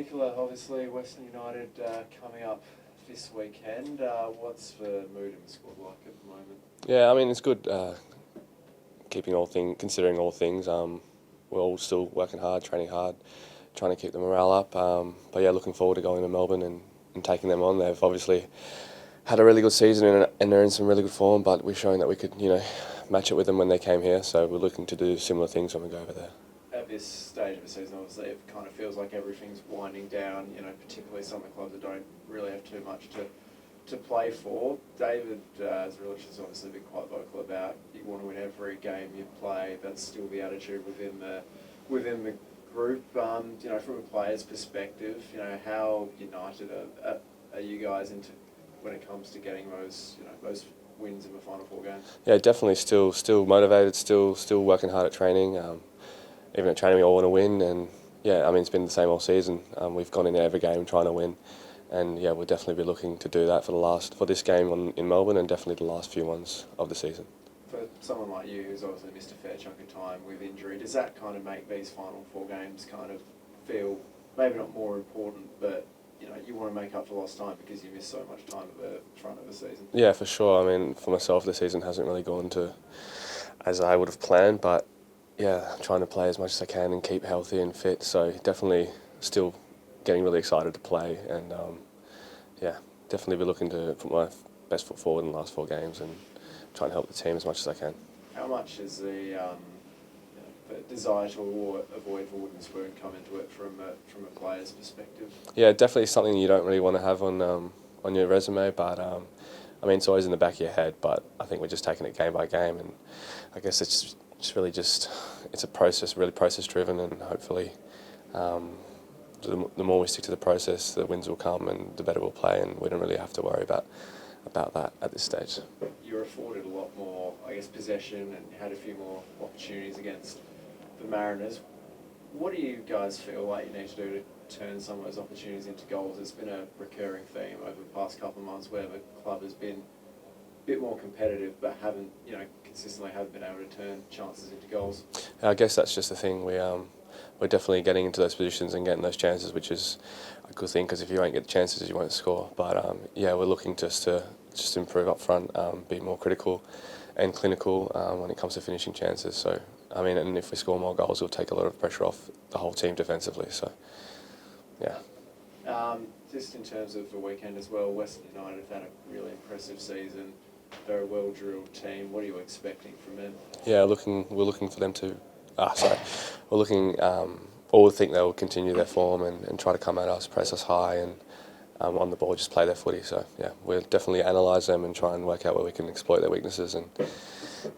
Nikola, obviously Western United coming up this weekend. What's the mood in the squad like at the moment? Yeah, I mean it's good. Considering all things, we're all still working hard, training hard, trying to keep the morale up. But yeah, looking forward to going to Melbourne and taking them on. They've obviously had a really good season and they're in some really good form. But we're showing that we could, match it with them when they came here. So we're looking to do similar things when we go over there. At this stage of the season, obviously, it kind of feels like everything's winding down. Particularly some of the clubs that don't really have too much to play for. David Zrilic has obviously been quite vocal about you want to win every game you play. That's still the attitude within the group. From a player's perspective, how united are you guys into when it comes to getting those wins in the final four games? Yeah, definitely still motivated, still working hard at training. Even at training, we all want to win, and yeah, I mean it's been the same all season. We've gone in every game trying to win, and yeah, we'll definitely be looking to do that for this game in Melbourne, and definitely the last few ones of the season. For someone like you who's obviously missed a fair chunk of time with injury, does that kind of make these final four games kind of feel maybe not more important, but you want to make up for lost time because you missed so much time at the front of the season? Yeah, for sure. I mean, for myself, the season hasn't really gone to as I would have planned, but yeah, trying to play as much as I can and keep healthy and fit. So definitely still getting really excited to play, and yeah, definitely be looking to put my best foot forward in the last four games and try and help the team as much as I can. How much is the desire to avoid the wooden spoon come into it from a player's perspective? Yeah, definitely something you don't really want to have on your resume, but I mean it's always in the back of your head. But I think we're just taking it game by game, and I guess it's a process, really process driven, and hopefully the more we stick to the process, the wins will come, and the better we'll play, and we don't really have to worry about that at this stage. You're afforded a lot more, I guess, possession and had a few more opportunities against the Mariners. What do you guys feel like you need to do to turn some of those opportunities into goals? It's been a recurring theme over the past couple of months where the club has been a bit more competitive but consistently haven't been able to turn chances into goals. I guess that's just the thing. We're definitely getting into those positions and getting those chances, which is a good thing because if you don't get the chances, you won't score. But yeah, we're looking to improve up front, be more critical and clinical when it comes to finishing chances. So I mean, and if we score more goals, it'll take a lot of pressure off the whole team defensively. So yeah. Just in terms of the weekend as well, Western United have had a really impressive season. They're a well-drilled team. What are you expecting from them? Yeah, we're looking for them to. We're looking. All we think they'll continue their form and try to come at us, press us high, and on the ball just play their footy. So yeah, we'll definitely analyse them and try and work out where we can exploit their weaknesses, and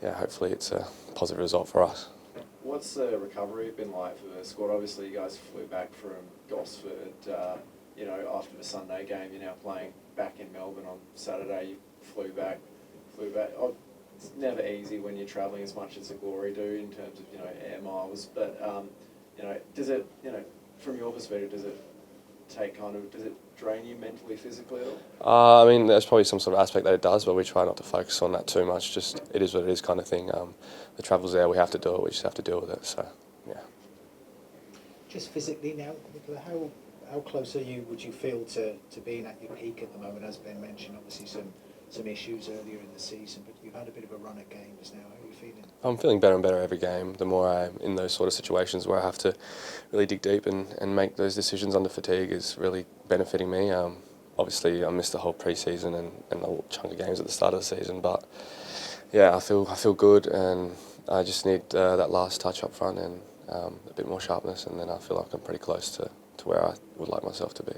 yeah, hopefully it's a positive result for us. What's the recovery been like for the squad? Obviously, you guys flew back from Gosford. After the Sunday game, you're now playing back in Melbourne on Saturday. You flew back. Oh, it's never easy when you're travelling as much as the Glory do in terms of air miles. But does it from your perspective does it drain you mentally, physically at all? I mean, there's probably some sort of aspect that it does, but we try not to focus on that too much. Just it is what it is, kind of thing. The travel's there, we have to do it. We just have to deal with it. So yeah. Just physically now, Nicola, how close would you feel to being at your peak at the moment? As Ben mentioned, obviously some issues earlier in the season, but you've had a bit of a run at games now. How are you feeling? I'm feeling better and better every game. The more I'm in those sort of situations where I have to really dig deep and make those decisions under fatigue is really benefiting me. Obviously, I missed the whole pre-season and a chunk of games at the start of the season, but yeah, I feel good, and I just need that last touch up front and a bit more sharpness, and then I feel like I'm pretty close to where I would like myself to be.